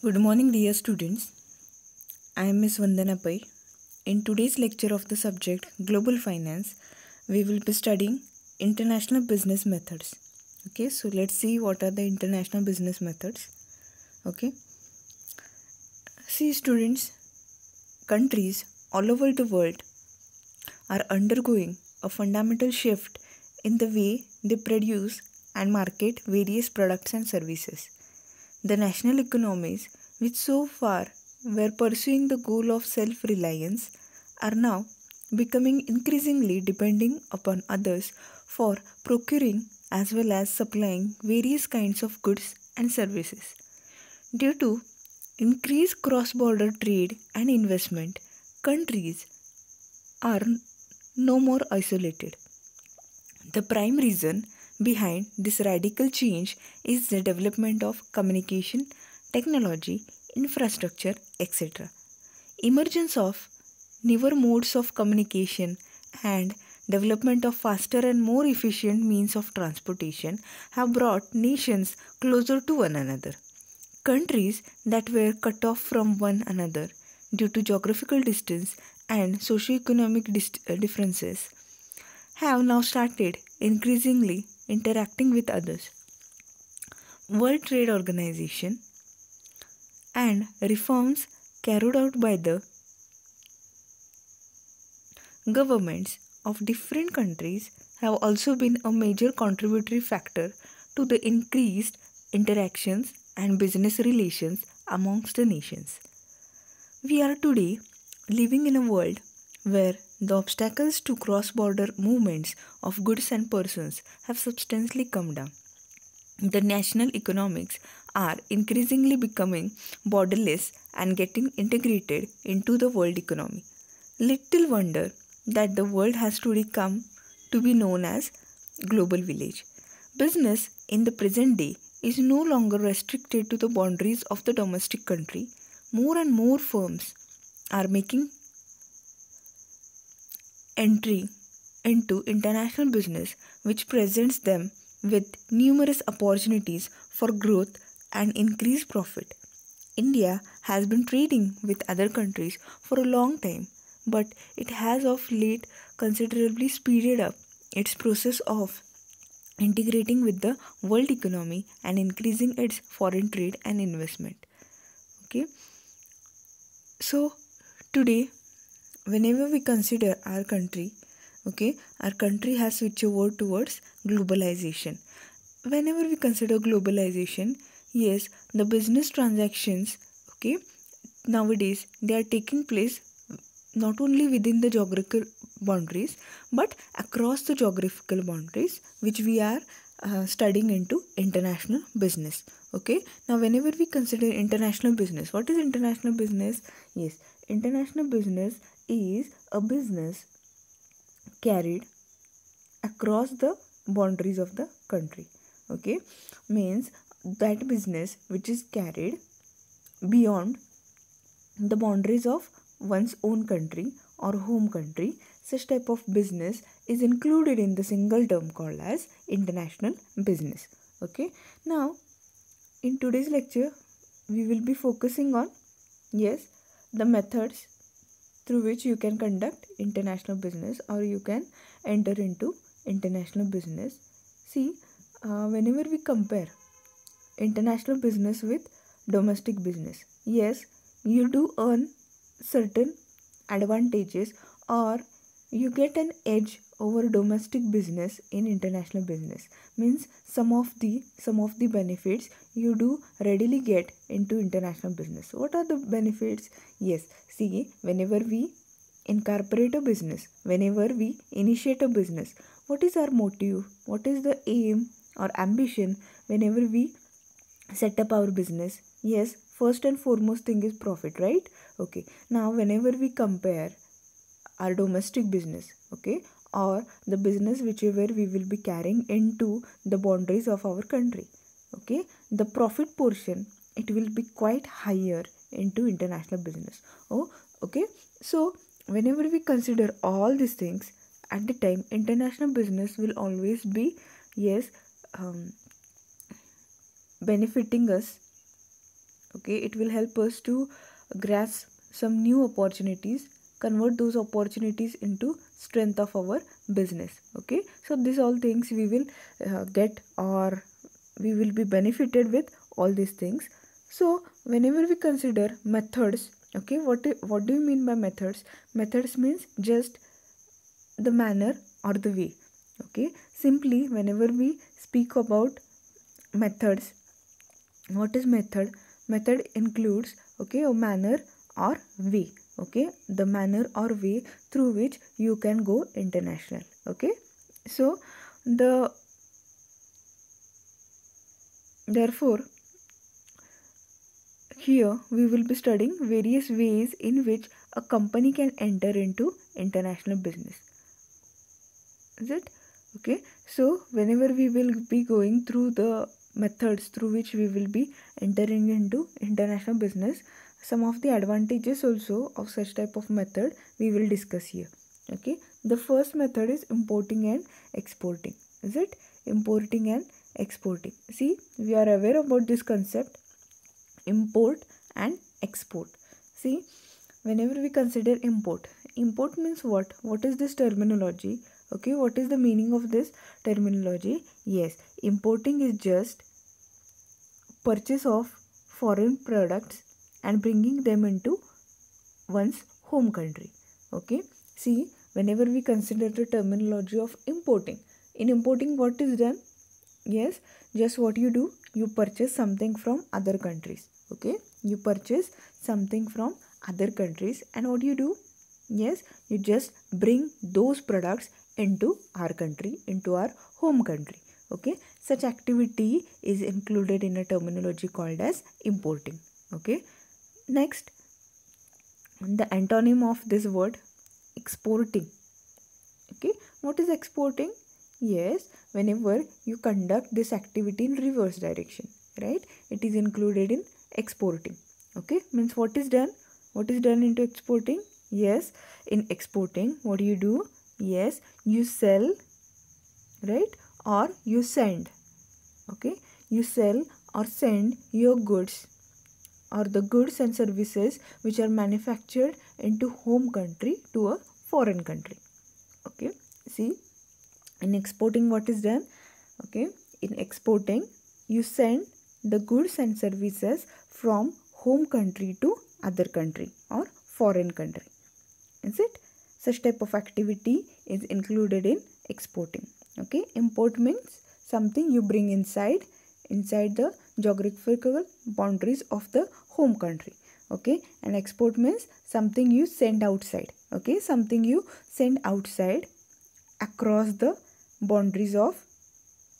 Good morning, dear students. I am Miss Vandana Pai. In today's lecture of the subject Global Finance, we will be studying international business methods. Okay, so let's see what are the international business methods. Okay, see, students, countries all over the world are undergoing a fundamental shift in the way they produce and market various products and services. The national economies, which so far were pursuing the goal of self reliance, are now becoming increasingly depending upon others for procuring as well as supplying various kinds of goods and services. Due to increased cross border trade and investment, countries are no more isolated. The prime reason behind this radical change is the development of communication, technology, infrastructure, etc. Emergence of newer modes of communication and development of faster and more efficient means of transportation have brought nations closer to one another. Countries that were cut off from one another due to geographical distance and socio-economic differences have now started increasingly interacting with others. World Trade Organization and reforms carried out by the governments of different countries have also been a major contributory factor to the increased interactions and business relations amongst the nations. We are today living in a world where the obstacles to cross border movements of goods and persons have substantially come down. The national economics are increasingly becoming borderless and getting integrated into the world economy. Little wonder that the world has today come to be known as global village. Business in the present day is no longer restricted to the boundaries of the domestic country. More and more firms are making entry into international business, which presents them with numerous opportunities for growth and increased profit. India has been trading with other countries for a long time, but it has of late considerably speeded up its process of integrating with the world economy and increasing its foreign trade and investment. Okay, so today, whenever we consider our country has switched over towards globalization. Whenever we consider globalization, yes, the business transactions, okay, nowadays they are taking place not only within the geographical boundaries but across the geographical boundaries, which we are studying into international business. Okay, now whenever we consider international business, what is international business? Yes, international business is a business carried across the boundaries of the country. Okay, means that business which is carried beyond the boundaries of one's own country or home country. Such type of business is included in the single term called as international business. Okay, now in today's lecture we will be focusing on, yes, the methods through which you can conduct international business or you can enter into international business. See, whenever we compare international business with domestic business, yes, you do earn certain advantages or you get an edge over domestic business in international business. Means some of the benefits you do readily get into international business. What are the benefits? Yes, see, whenever we incorporate a business, whenever we initiate a business, what is our motive, what is the aim or ambition whenever we set up our business? Yes, first and foremost thing is profit, right? Okay, now whenever we compare our domestic business, okay, or the business whichever we will be carrying into the boundaries of our country, okay, the profit portion, it will be quite higher into international business. Oh, okay, so whenever we consider all these things, at the time international business will always be, yes, benefiting us, Okay, it will help us to grasp some new opportunities, convert those opportunities into strength of our business. Okay, so these all things we will get, or we will be benefited with all these things. So whenever we consider methods, okay, what do you mean by methods? Methods means just the manner or the way. Okay, simply whenever we speak about methods, what is method? Method includes, okay, a manner or way. Okay, the manner or way through which you can go international. Okay, so therefore here we will be studying various ways in which a company can enter into international business. Is it? Okay, so whenever we will be going through the methods through which we will be entering into international business, some of the advantages also of such type of method we will discuss here. Okay, the first method is importing and exporting. Is it? Importing and exporting. See, we are aware about this concept, import and export. See, whenever we consider import means what is this terminology? Okay, what is the meaning of this terminology? Yes, importing is just purchase of foreign products and bringing them into one's home country. Okay, see, whenever we consider the terminology of importing, in importing what is done? Yes, just what you do, you purchase something from other countries. Okay, you purchase something from other countries, and what you do? Yes, you just bring those products into our country, into our home country. Okay, such activity is included in a terminology called as importing. Okay, next, the antonym of this word, exporting. Okay, what is exporting? Yes, whenever you conduct this activity in reverse direction, right, it is included in exporting. Okay, means what is done? What is done into exporting? Yes, in exporting, what do you do? Yes, you sell, right, or you send. Okay, you sell or send your goods or the goods and services which are manufactured into home country to a foreign country. Okay, see, in exporting what is done? Okay, in exporting you send the goods and services from home country to other country or foreign country. Is it? Such type of activity is included in exporting. Okay, import means something you bring inside the geographical boundaries of the home country. Okay, and export means something you send outside. Okay, something you send outside across the boundaries of,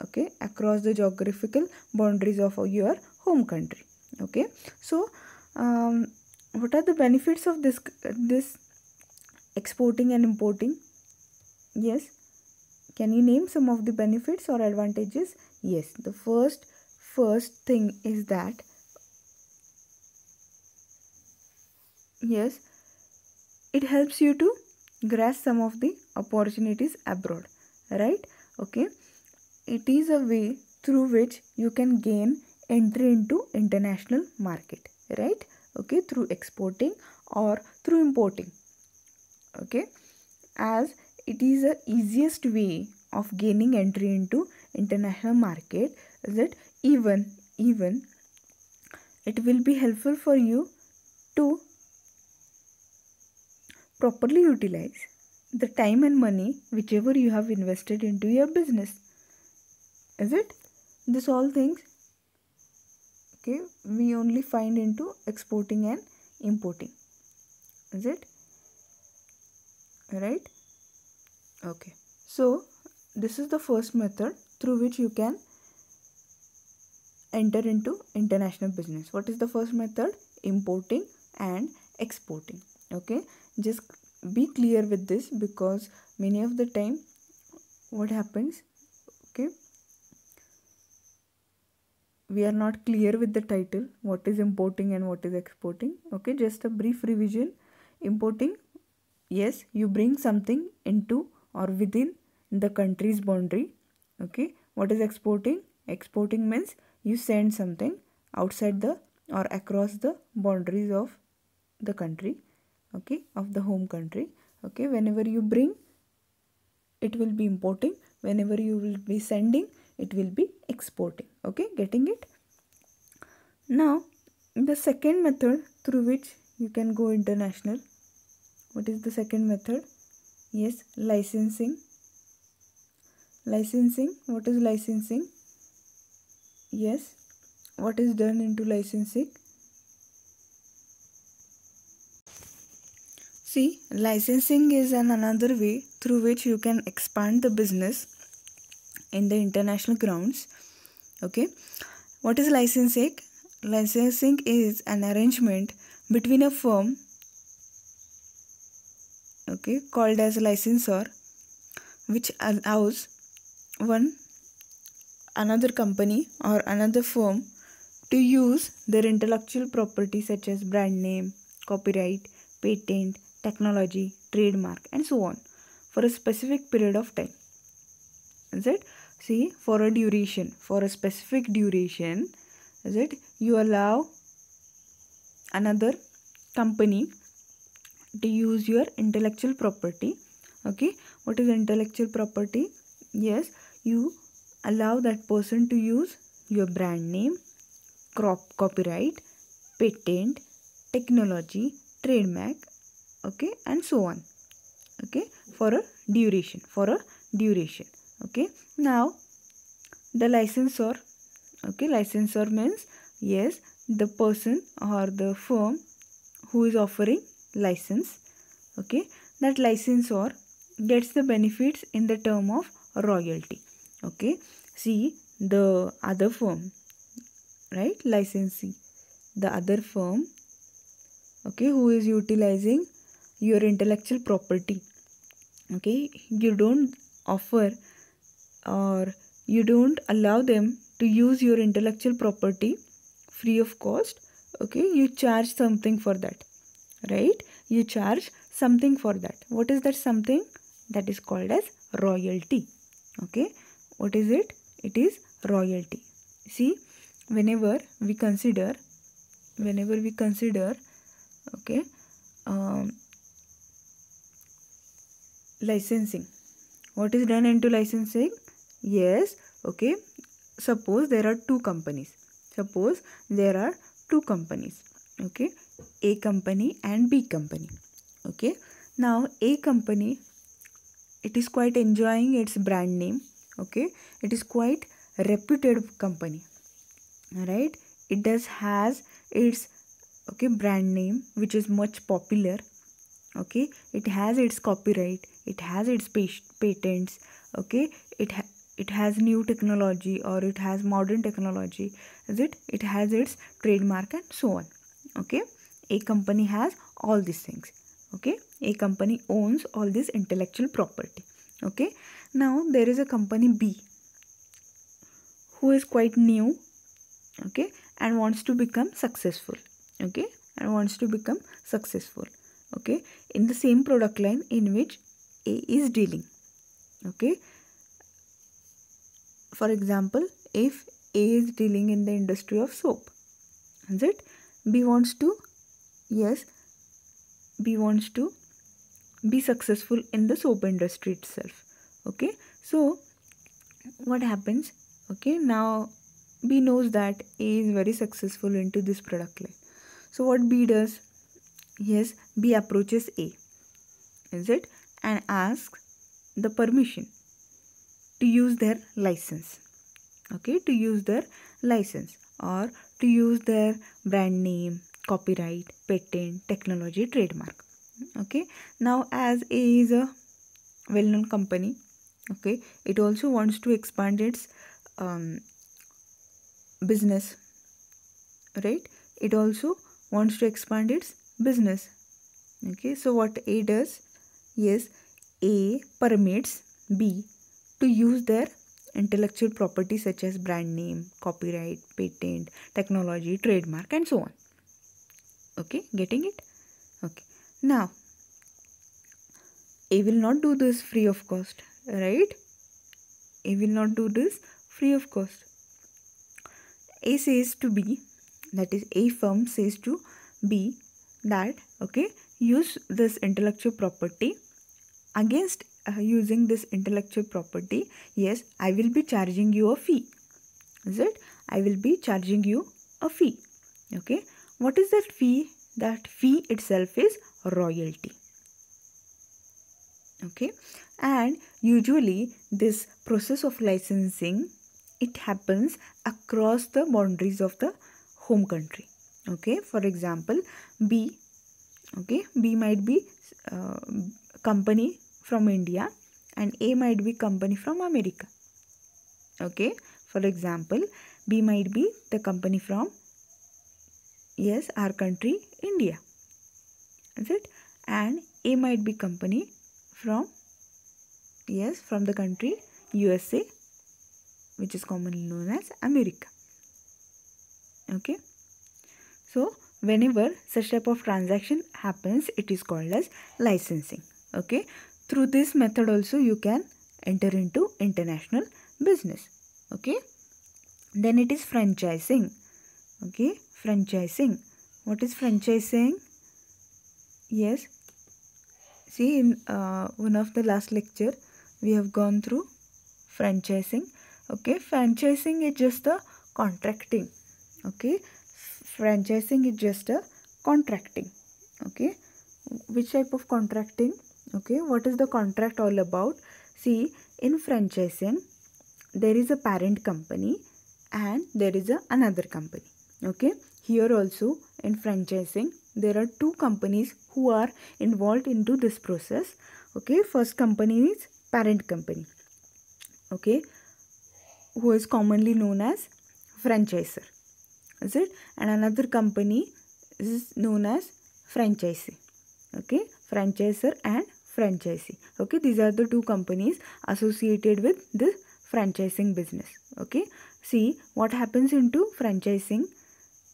okay, across the geographical boundaries of your home country. Okay, so what are the benefits of this exporting and importing? Yes, can you name some of the benefits or advantages? Yes, the first thing is that, yes, it helps you to grasp some of the opportunities abroad, right? Okay, it is a way through which you can gain entry into international market, right? Okay, through exporting or through importing. Okay, as it is the easiest way of gaining entry into international market, is it? Even it will be helpful for you to properly utilize the time and money whichever you have invested into your business. Is it? This all things, okay, we only find into exporting and importing. Is it? Right? Okay, so this is the first method through which you can enter into international business. What is the first method? Importing and exporting. Okay, just be clear with this, because many of the time what happens, okay, we are not clear with the title, what is importing and what is exporting. Okay, just a brief revision. Importing, yes, you bring something into or within the country's boundary. Okay, what is exporting? Exporting means you send something outside the or across the boundaries of the country, okay, of the home country. Okay, whenever you bring, it will be importing. Whenever you will be sending, it will be exporting. Okay, getting it? Now, the second method through which you can go international. What is the second method? Yes, licensing. Licensing. What is licensing? Yes, what is done into licensing? See, licensing is another way through which you can expand the business in the international grounds. Okay, what is licensing? Licensing is an arrangement between a firm, okay, called as licensor, which allows another company or another firm to use their intellectual property such as brand name, copyright, patent, technology, trademark, and so on for a specific period of time. Is it? See, for a duration, for a specific duration, is it? You allow another company to use your intellectual property. Okay, what is intellectual property? Yes, you allow that person to use your brand name, copyright, patent, technology, trademark, okay, and so on. Okay, for a duration, okay. Now the licensor, okay, licensor means, yes, the person or the firm who is offering license, okay, that licensor gets the benefits in the term of royalty. Okay, see, the other firm, right, licensee, the other firm, okay, who is utilizing your intellectual property, okay, you don't offer or you don't allow them to use your intellectual property free of cost. Okay, you charge something for that, right? You charge something for that. What is that something? That is called as royalty. Okay, what is it? It is royalty. See, whenever we consider, okay, um, licensing, what is done into licensing? Yes, okay, suppose there are two companies, okay, A company and B company. Okay, now A company, it is quite enjoying its brand name, okay, it is quite reputed company, right? It does has its, okay, brand name which is much popular. Okay, it has its copyright, it has its patents, okay, it has new technology or it has modern technology, is it has its trademark and so on. Okay, A company has all these things. Okay, A company owns all this intellectual property. Okay, now there is a company B who is quite new, okay, and wants to become successful. Okay, and wants to become successful, okay, in the same product line in which A is dealing. Okay, for example, if A is dealing in the industry of soap, is it? B wants to, yes, B wants to be successful in the soap industry itself. Okay, so what happens? Okay, now B knows that A is very successful into this product line. So what B does? Yes, B approaches A, is it, and asks the permission to use their license. Okay, to use their license or to use their brand name, copyright, patent, technology, trademark. Okay, now as A is a well-known company, okay, it also wants to expand its business, right? It also wants to expand its business. Okay, so what A does? Yes, A permits B to use their intellectual property such as brand name, copyright, patent, technology, trademark, and so on. Okay, getting it? Okay, now A will not do this free of cost, right? A will not do this free of cost. A says to B, that is A firm says to B that okay, use this intellectual property. Against using this intellectual property, yes, I will be charging you a fee. Is it? I will be charging you a fee. Okay. What is that fee? That fee itself is royalty. Okay. And usually this process of licensing, it happens across the boundaries of the home country. Okay. For example, B. Okay. B might be company from India and A might be company from America. Okay. For example, B might be the company from, yes, our country, India. Is it? And A might be company from, yes, from the country USA, which is commonly known as America. Okay. So, whenever such type of transaction happens, it is called as licensing. Okay. Through this method also you can enter into international business. Okay. Then it is franchising. Okay. Franchising. What is franchising? Yes. See, in one of the last lecture, we have gone through franchising. Okay. Franchising is just a contracting. Okay. Franchising is just a contracting. Okay. Which type of contracting? Okay. What is the contract all about? See, in franchising, there is a parent company and there is another company. Okay. Here also in franchising, there are two companies who are involved into this process. Okay. First company is parent company. Okay. Who is commonly known as franchisor. Is it? And another company is known as franchisee. Okay. Franchisor and franchisee. Okay. These are the two companies associated with this franchising business. Okay. See what happens into franchising.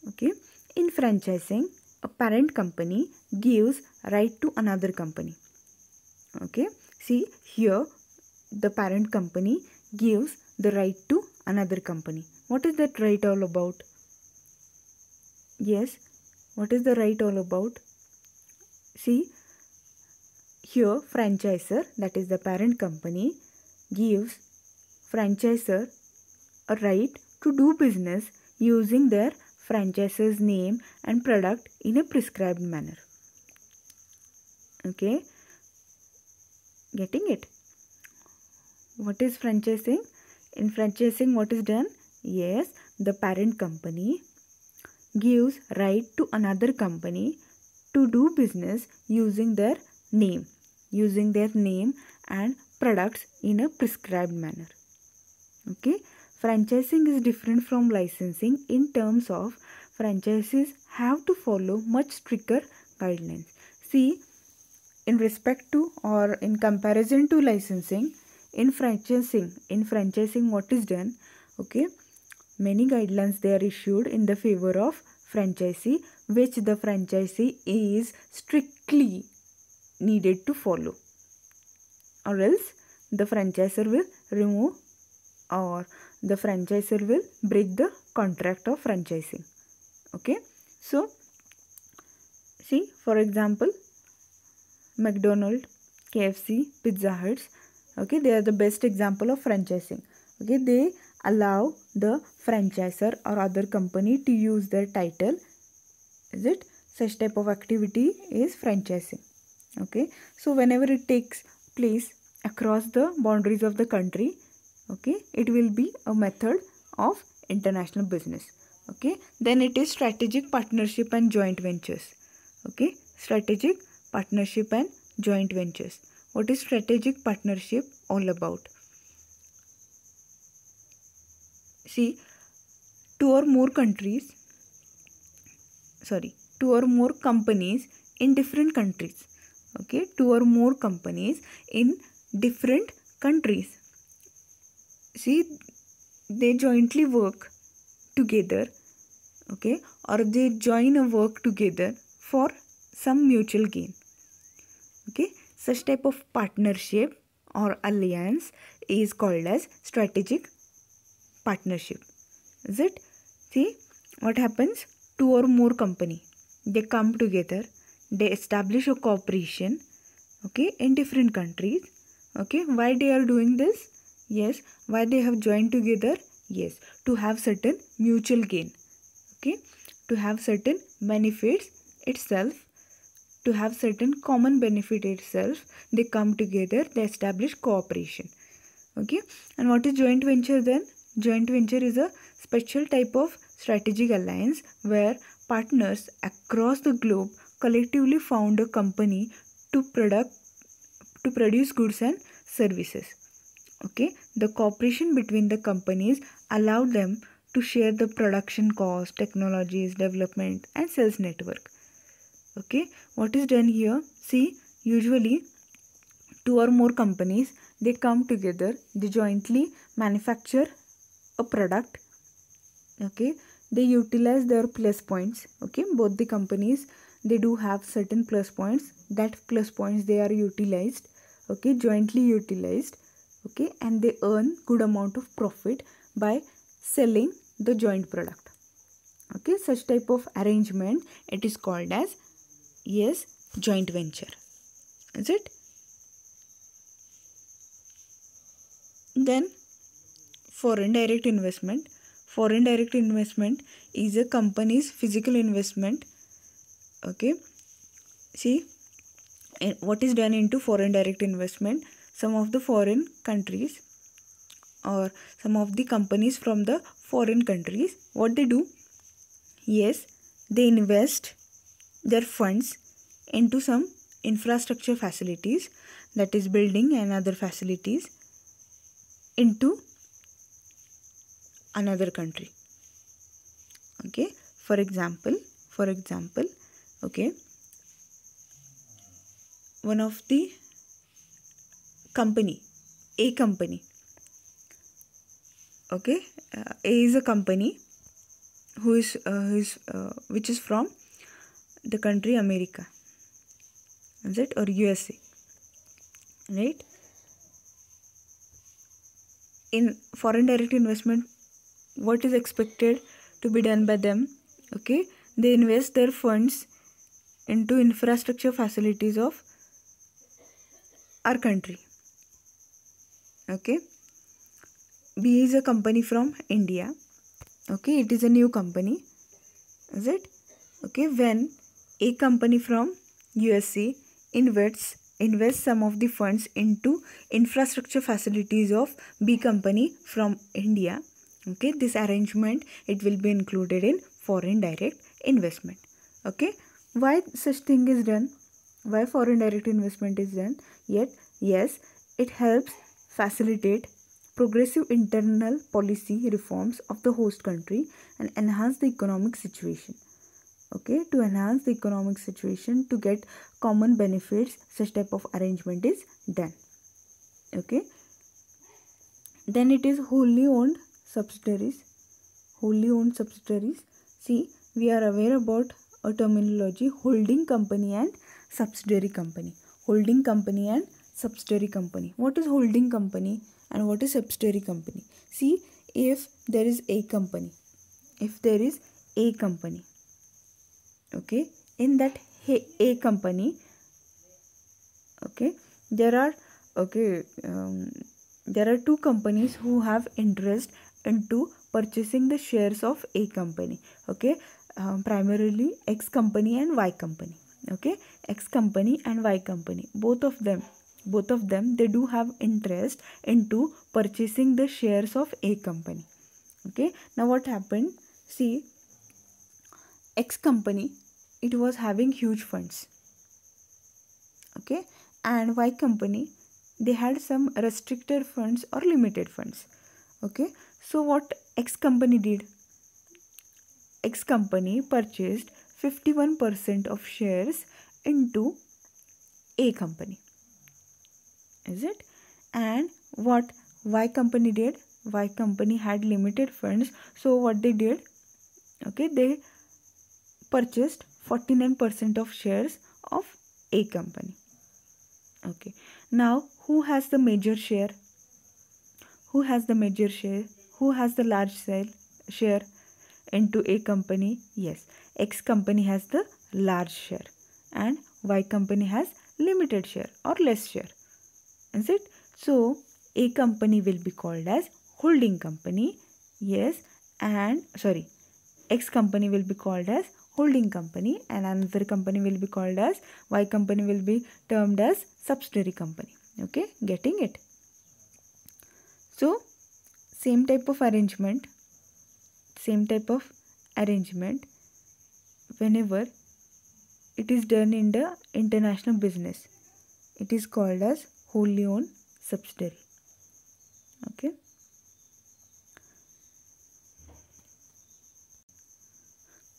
Okay. In franchising, a parent company gives right to another company. Okay. See here, the parent company gives the right to another company. What is that right all about? Yes. What is the right all about? See, here franchisor, that is the parent company, gives franchisor a right to do business using their franchisor's name and product in a prescribed manner. Okay. Getting it? What is franchising? In franchising, what is done? Yes, the parent company gives right to another company to do business using their name and products in a prescribed manner. Okay. Franchising is different from licensing in terms of franchisees have to follow much stricter guidelines. See, in respect to or in comparison to licensing, in franchising what is done? Okay. Many guidelines they are issued in the favor of franchisee, which the franchisee is strictly needed to follow, or else the franchisor will remove or the franchisor will break the contract of franchising. Okay. So, see, for example, McDonald's, KFC, Pizza Huts, okay, they are the best example of franchising. Okay, they allow the franchisor or other company to use their title. Is it? Such type of activity is franchising. Okay. So, whenever it takes place across the boundaries of the country, okay, it will be a method of international business. Okay. Then it is strategic partnership and joint ventures. Okay. Strategic partnership and joint ventures. What is strategic partnership all about? See, two or more companies in different countries. Okay, two or more companies in different countries. See, they jointly work together, okay, or they join a work together for some mutual gain. Okay, such type of partnership or alliance is called as strategic partnership. Is it? See, what happens? two or more company, they come together, they establish a cooperation, okay, in different countries. Okay, why they are doing this? Yes, why they have joined together? Yes, to have certain mutual gain, okay, to have certain benefits itself, to have certain common benefit itself, they come together, they establish cooperation. Okay, and what is joint venture then? Joint venture is a special type of strategic alliance where partners across the globe collectively found a company to produce goods and services. Okay, the cooperation between the companies allow them to share the production cost, technologies, development, and sales network. Okay, what is done here? See, usually two or more companies, they come together, they jointly manufacture a product. Okay, they utilize their plus points. Okay, both the companies, they do have certain plus points. That plus points, they are utilized, okay, jointly utilized, okay, and they earn good amount of profit by selling the joint product. Okay, such type of arrangement, it is called as, yes, joint venture. Is it? Then foreign direct investment. Foreign direct investment is a company's physical investment. Okay, see, what is done into foreign direct investment? Some of the foreign countries or some of the companies from the foreign countries, what they do? Yes, they invest their funds into some infrastructure facilities, that is building and other facilities, into another country. Okay, for example, okay, one of the company, A company, okay, A is a company which is from the country America, is it, or USA, right? In foreign direct investment, what is expected to be done by them? Okay, they invest their funds into infrastructure facilities of our country. Okay, B is a company from India. Okay, it is a new company, is it? Okay, when A company from USA invests some of the funds into infrastructure facilities of B company from India, okay, this arrangement, it will be included in foreign direct investment. Okay, why such thing is done? Why foreign direct investment is done? Yet, yes, it helps facilitate progressive internal policy reforms of the host country and enhance the economic situation. Okay, to enhance the economic situation, to get common benefits, such type of arrangement is done. Okay, then it is wholly owned subsidiaries. Wholly owned subsidiaries, see, we are aware about a terminology, holding company and subsidiary company. Holding company and subsidiary company. What is holding company and what is subsidiary company? See, if there is a company, okay, in that A company, okay, there are two companies who have interest into purchasing the shares of A company. Okay, primarily X company and Y company. Okay, X company and Y company, both of them, they do have interest into purchasing the shares of A company. Okay, now what happened? See, X company, it was having huge funds. Okay, and Y company, they had some restricted funds or limited funds. Okay, so what X company did? X company purchased 51% of shares into A company. Is it? And what Y company did? Y company had limited funds, so what they did? Okay, they purchased 49% of shares of A company. Okay, now who has the major share? Who has the major share? Who has the large share? into A company? Yes. X company has the large share and Y company has limited share or less share. Is it? So A company will be called as holding company. Yes. And sorry, X company will be called as holding company and another company will be called as Y company will be termed as subsidiary company. Okay, getting it? So same type of arrangement whenever it is done in the international business, it is called as wholly owned subsidiary. Okay.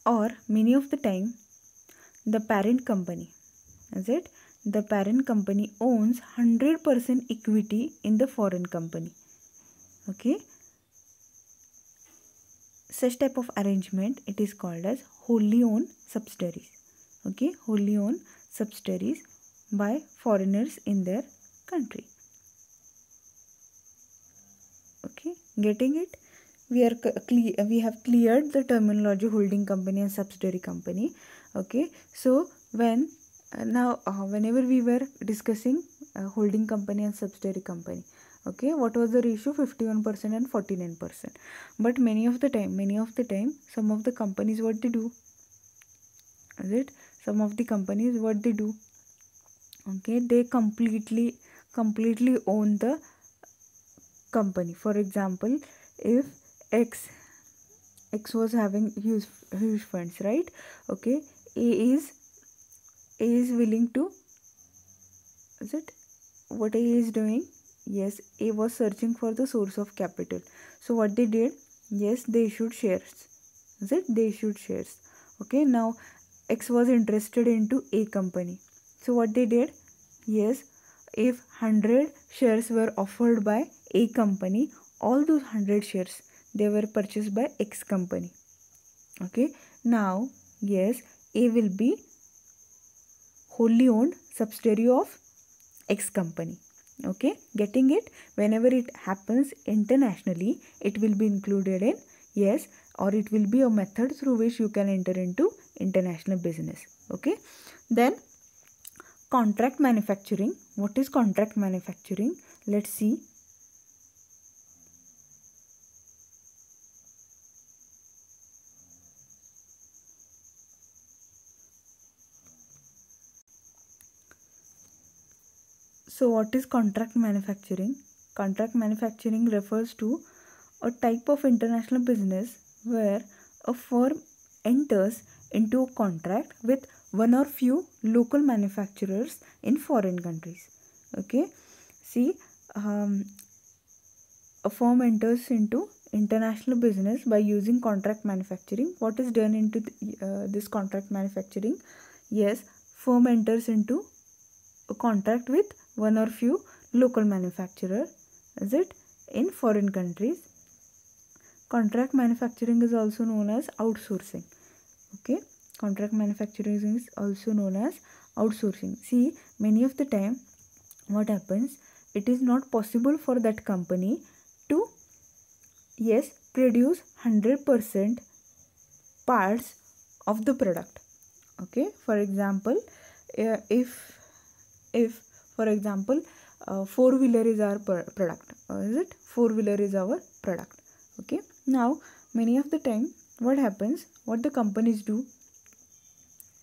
Or many of the time the parent company, is it? The parent company owns 100% equity in the foreign company. Okay. Such type of arrangement, it is called as wholly owned subsidiaries. Okay, wholly owned subsidiaries by foreigners in their country. Okay, getting it? We have cleared the terminology holding company and subsidiary company. Okay, so whenever we were discussing holding company and subsidiary company, okay, what was the ratio? 51% and 49%. But many of the time some of the companies, what they do, is it? Some of the companies, what they do, okay, they completely own the company. For example, if X was having huge funds, right? Okay, A is willing to, is it? What A is doing? Yes, A was searching for the source of capital. So what they did? Yes, they issued shares. Is it? They issued shares. Okay, now X was interested into A company. So what they did? Yes, if 100 shares were offered by A company, all those 100 shares, they were purchased by X company. Okay, now yes, A will be wholly owned subsidiary of X company. Okay, getting it? Whenever it happens internationally, it will be included in, yes, or it will be a method through which you can enter into international business. Okay, then contract manufacturing. What is contract manufacturing? Let's see. So what is contract manufacturing? Contract manufacturing refers to a type of international business where a firm enters into a contract with one or few local manufacturers in foreign countries. Okay, see, a firm enters into international business by using contract manufacturing. What is done into this contract manufacturing? Yes, firm enters into a contract with one or few local manufacturer, is it, in foreign countries. Contract manufacturing is also known as outsourcing. Okay, contract manufacturing is also known as outsourcing. See, many of the time what happens, it is not possible for that company to, yes, produce 100% parts of the product. Okay, for example, if for example, four-wheeler is our product, is it? Four-wheeler is our product. Okay, now many of the time what happens, what the companies do,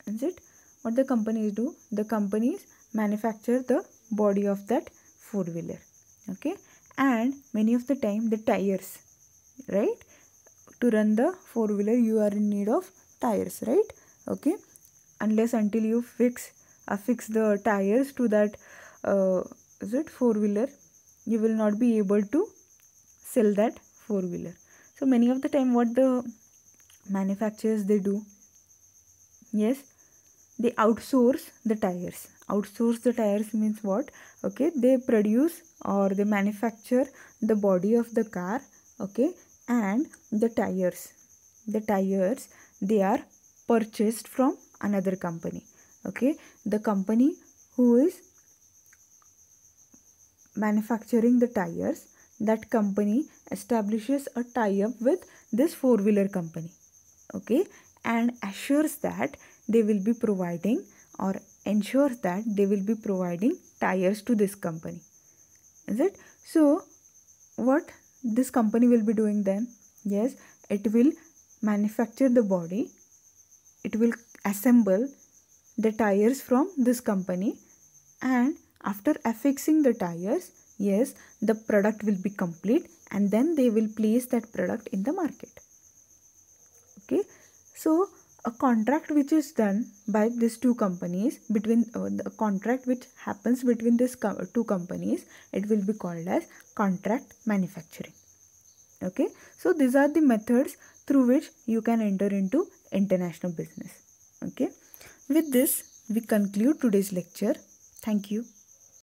is it? What the companies do, the companies manufacture the body of that four-wheeler. Okay, and many of the time the tires, right? To run the four-wheeler you are in need of tires, right? Okay, unless until you fix the tires to that is it four-wheeler, you will not be able to sell that four-wheeler. So many of the time what the manufacturers they do, yes, they outsource the tires. Outsource the tires means what? Okay, they produce or they manufacture the body of the car. Okay, and the tires they are purchased from another company. Okay, the company who is manufacturing the tires, that company establishes a tie-up with this four-wheeler company. okay, and assures that they will be providing or ensures that they will be providing tires to this company. Is it? So what this company will be doing then? Yes, it will manufacture the body, it will assemble the tires from this company, and after affixing the tires, yes, the product will be complete, and then they will place that product in the market. Okay, so a contract which is done by these two companies, between the contract which happens between these two companies, it will be called as contract manufacturing. Okay, so these are the methods through which you can enter into international business. Okay, with this we conclude today's lecture. Thank you.